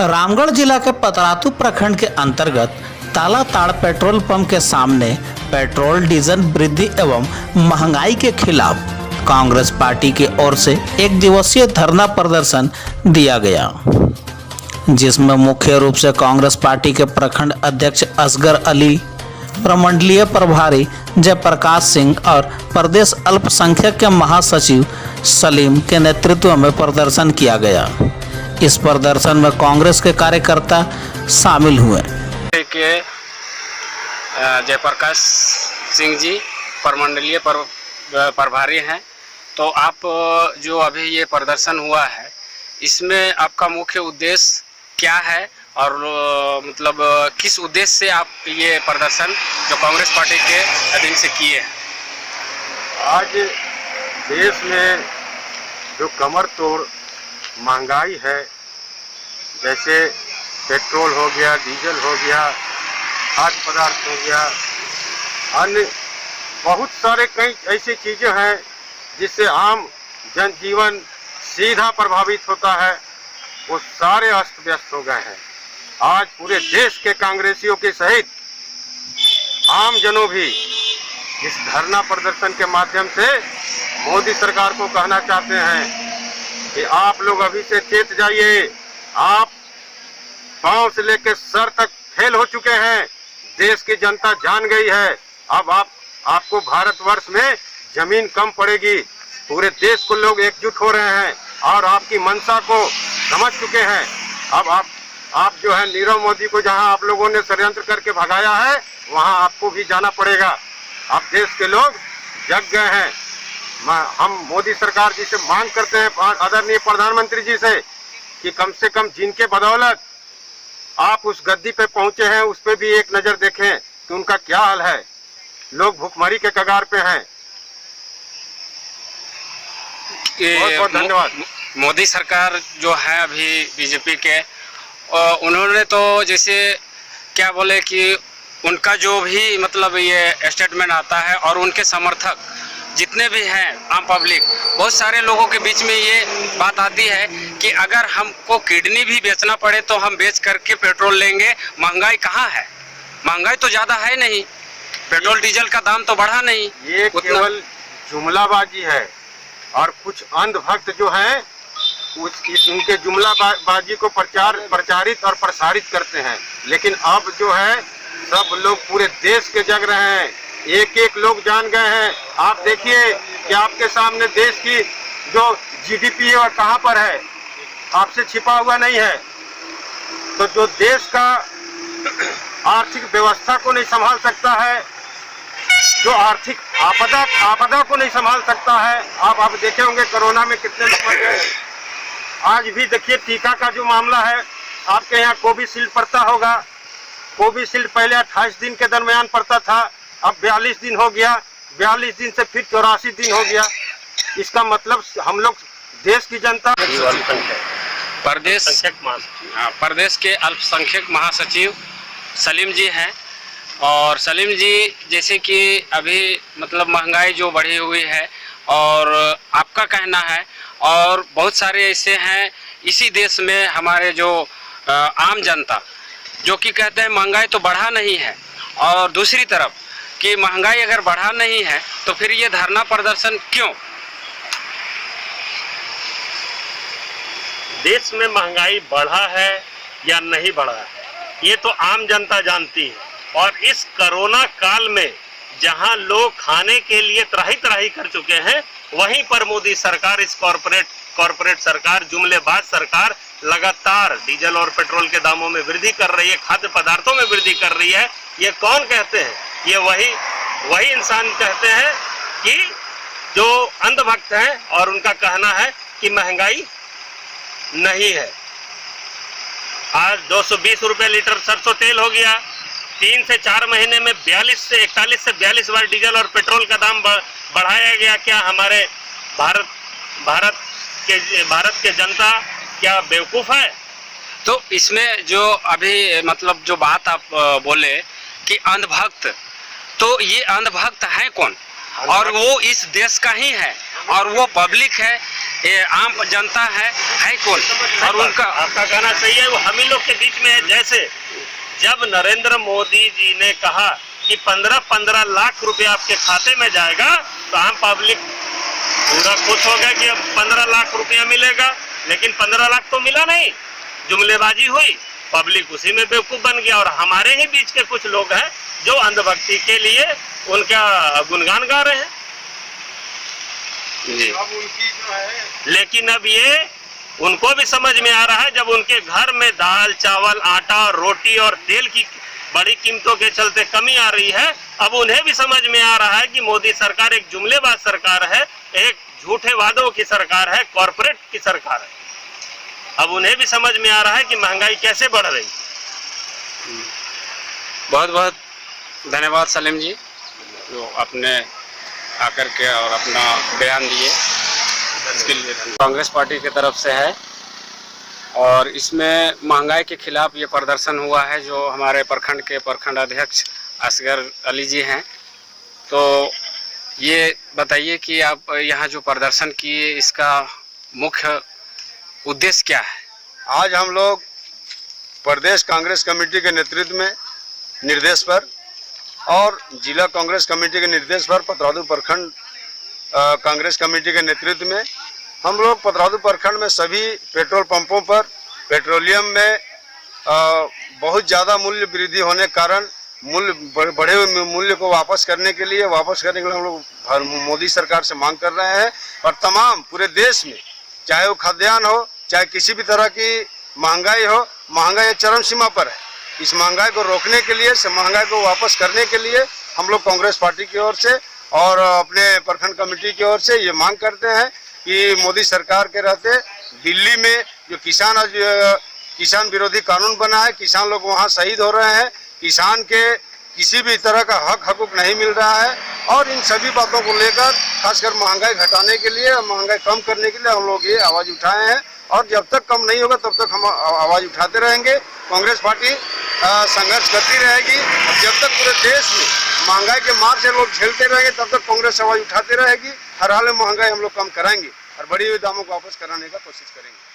रामगढ़ जिला के पतरातू प्रखंड के अंतर्गत तालाताड़ पेट्रोल पंप के सामने पेट्रोल डीजल वृद्धि एवं महंगाई के खिलाफ कांग्रेस पार्टी की ओर से एक दिवसीय धरना प्रदर्शन दिया गया, जिसमें मुख्य रूप से कांग्रेस पार्टी के प्रखंड अध्यक्ष असगर अली, प्रमंडलीय प्रभारी जयप्रकाश सिंह और प्रदेश अल्पसंख्यक के महासचिव सलीम के नेतृत्व में प्रदर्शन किया गया। इस प्रदर्शन में कांग्रेस के कार्यकर्ता शामिल हुए। के जयप्रकाश सिंह जी प्रमंडलीय प्रभारी हैं। तो आप जो अभी ये प्रदर्शन हुआ है, इसमें आपका मुख्य उद्देश्य क्या है और मतलब किस उद्देश्य से आप ये प्रदर्शन जो कांग्रेस पार्टी के अधीन से किए हैं? आज देश में जो कमर तोड़ महंगाई है, जैसे पेट्रोल हो गया, डीजल हो गया, खाद्य पदार्थ हो गया, अन्य बहुत सारे कई ऐसी चीज़ें हैं जिससे आम जनजीवन सीधा प्रभावित होता है, वो सारे अस्त व्यस्त हो गए हैं। आज पूरे देश के कांग्रेसियों के सहित आम जनों भी इस धरना प्रदर्शन के माध्यम से मोदी सरकार को कहना चाहते हैं कि आप लोग अभी से चेत जाइए। आप पांव से लेकर सर तक फेल हो चुके हैं, देश की जनता जान गई है। अब आपको भारतवर्ष में जमीन कम पड़ेगी। पूरे देश को लोग एकजुट हो रहे हैं और आपकी मंशा को समझ चुके हैं। अब आप जो है नीरव मोदी को जहां आप लोगों ने षड्यंत्र करके भगाया है, वहां आपको भी जाना पड़ेगा। अब देश के लोग जग गए हैं। हम मोदी सरकार जी से मांग करते हैं, आदरणीय प्रधानमंत्री जी से, कि कम से कम जिनके बदौलत आप उस गद्दी पे पहुंचे हैं, उस पे भी एक नजर देखें कि उनका क्या हाल है। लोग भुखमरी के कगार पे हैं। बहुत बहुत धन्यवाद। मोदी सरकार जो है अभी बीजेपी के, उन्होंने तो जैसे क्या बोले कि उनका जो भी मतलब ये स्टेटमेंट आता है और उनके समर्थक जितने भी हैं आम पब्लिक, बहुत सारे लोगों के बीच में ये बात आती है कि अगर हमको किडनी भी बेचना पड़े तो हम बेच करके पेट्रोल लेंगे। महंगाई कहाँ है? महंगाई तो ज़्यादा है नहीं, पेट्रोल डीजल का दाम तो बढ़ा नहीं। ये केवल जुमलाबाजी है और कुछ अंधभक्त जो हैं उनके जुमलाबाजी को प्रचारित और प्रसारित करते हैं। लेकिन अब जो है सब लोग पूरे देश के जग रहे हैं, एक एक लोग जान गए हैं। आप देखिए कि आपके सामने देश की जो जीडीपी है वह कहाँ पर है, आपसे छिपा हुआ नहीं है। तो जो देश का आर्थिक व्यवस्था को नहीं संभाल सकता है, जो आर्थिक आपदा को नहीं संभाल सकता है, आप देखे होंगे कोरोना में कितने लोग मर गए। आज भी देखिए टीका का जो मामला है, आपके यहाँ कोविशील्ड पड़ता होगा। कोविशील्ड पहले 28 दिन के दरमियान पड़ता था, अब 42 दिन हो गया, 42 दिन से फिर 84 दिन हो गया। इसका मतलब हम लोग देश की जनता प्रदेश के अल्पसंख्यक महासचिव सलीम जी हैं। और सलीम जी, जैसे कि अभी मतलब महंगाई जो बढ़ी हुई है और आपका कहना है, और बहुत सारे ऐसे हैं इसी देश में हमारे जो आम जनता जो कि कहते हैं महंगाई तो बढ़ा नहीं है, और दूसरी तरफ कि महंगाई अगर बढ़ा नहीं है तो फिर ये धरना प्रदर्शन क्यों? देश में महंगाई बढ़ा है या नहीं बढ़ा है, ये तो आम जनता जानती है। और इस कोरोना काल में जहां लोग खाने के लिए त्राही त्राही कर चुके हैं, वहीं पर मोदी सरकार, इस कॉरपोरेट सरकार, जुमलेबाज सरकार लगातार डीजल और पेट्रोल के दामों में वृद्धि कर रही है, खाद्य पदार्थों में वृद्धि कर रही है। ये कौन कहते हैं? ये वही इंसान कहते हैं कि जो अंधभक्त हैं और उनका कहना है कि महंगाई नहीं है। आज 220 रुपए लीटर सरसों तेल हो गया। 3 से 4 महीने में 41 से 42 बार डीजल और पेट्रोल का दाम बढ़ाया गया। क्या हमारे भारत के जनता क्या बेवकूफ़ है? तो इसमें जो अभी मतलब जो बात आप बोले कि अंधभक्त, तो ये अंधभक्त है कौन? और वो इस देश का ही है और वो पब्लिक है ये आम जनता है कौन? और उनका आपका कहना सही है, वो हम ही लोग के बीच में है। जैसे जब नरेंद्र मोदी जी ने कहा कि 15-15 लाख रुपए आपके खाते में जाएगा, तो आम पब्लिक पूरा खुश हो गया कि अब 15 लाख रुपया मिलेगा, लेकिन 15 लाख तो मिला नहीं, जुमलेबाजी हुई, पब्लिक उसी में बेवकूफ बन गया। और हमारे ही बीच के कुछ लोग हैं जो अंधभक्ति के लिए उनका गुणगान गा रहे हैं जी। अब उनकी जो है, लेकिन अब ये उनको भी समझ में आ रहा है, जब उनके घर में दाल चावल आटा रोटी और तेल की बड़ी कीमतों के चलते कमी आ रही है, अब उन्हें भी समझ में आ रहा है कि मोदी सरकार एक जुमलेबाज सरकार है, एक झूठे वादों की सरकार है, कॉरपोरेट की सरकार है। अब उन्हें भी समझ में आ रहा है कि महंगाई कैसे बढ़ रही है। बहुत बहुत धन्यवाद सलीम जी, जो आपने आकर के और अपना बयान दिए, इसके लिए कांग्रेस पार्टी की तरफ से है। और इसमें महंगाई के खिलाफ ये प्रदर्शन हुआ है, जो हमारे प्रखंड के प्रखंड अध्यक्ष असगर अली जी हैं। तो ये बताइए कि आप यहाँ जो प्रदर्शन किए, इसका मुख्य उद्देश्य क्या है? आज हम लोग प्रदेश कांग्रेस कमेटी के नेतृत्व में निर्देश पर और जिला कांग्रेस कमेटी के निर्देश पर पतरातू प्रखंड कांग्रेस कमेटी के नेतृत्व में हम लोग पतरातू प्रखंड में सभी पेट्रोल पंपों पर पेट्रोलियम में बहुत ज़्यादा मूल्य वृद्धि होने के कारण बढ़े हुए मूल्य को वापस करने के लिए हम लोग मोदी सरकार से मांग कर रहे हैं। और तमाम पूरे देश में, चाहे वो खाद्यान्न हो, चाहे किसी भी तरह की महंगाई हो, महंगाई चरम सीमा पर है। इस महंगाई को रोकने के लिए, इस महंगाई को वापस करने के लिए हम लोग कांग्रेस पार्टी की ओर से और अपने प्रखंड कमेटी की ओर से ये मांग करते हैं कि मोदी सरकार के रहते दिल्ली में जो किसान विरोधी कानून बना है, किसान लोग वहाँ शहीद हो रहे हैं, किसान के किसी भी तरह का हकूक नहीं मिल रहा है। और इन सभी बातों को लेकर खासकर महंगाई घटाने के लिए, महंगाई कम करने के लिए हम लोग ये आवाज़ उठाए हैं। और जब तक कम नहीं होगा तब तक हम आवाज़ उठाते रहेंगे। कांग्रेस पार्टी संघर्ष करती रहेगी। जब तक पूरे देश में महंगाई के मार से लोग झेलते रहेंगे, तब तक कांग्रेस आवाज़ उठाते रहेगी। हर हाल में महंगाई हम लोग कम कराएंगे और बढ़ी हुई दामों को वापस कराने का कोशिश करेंगे।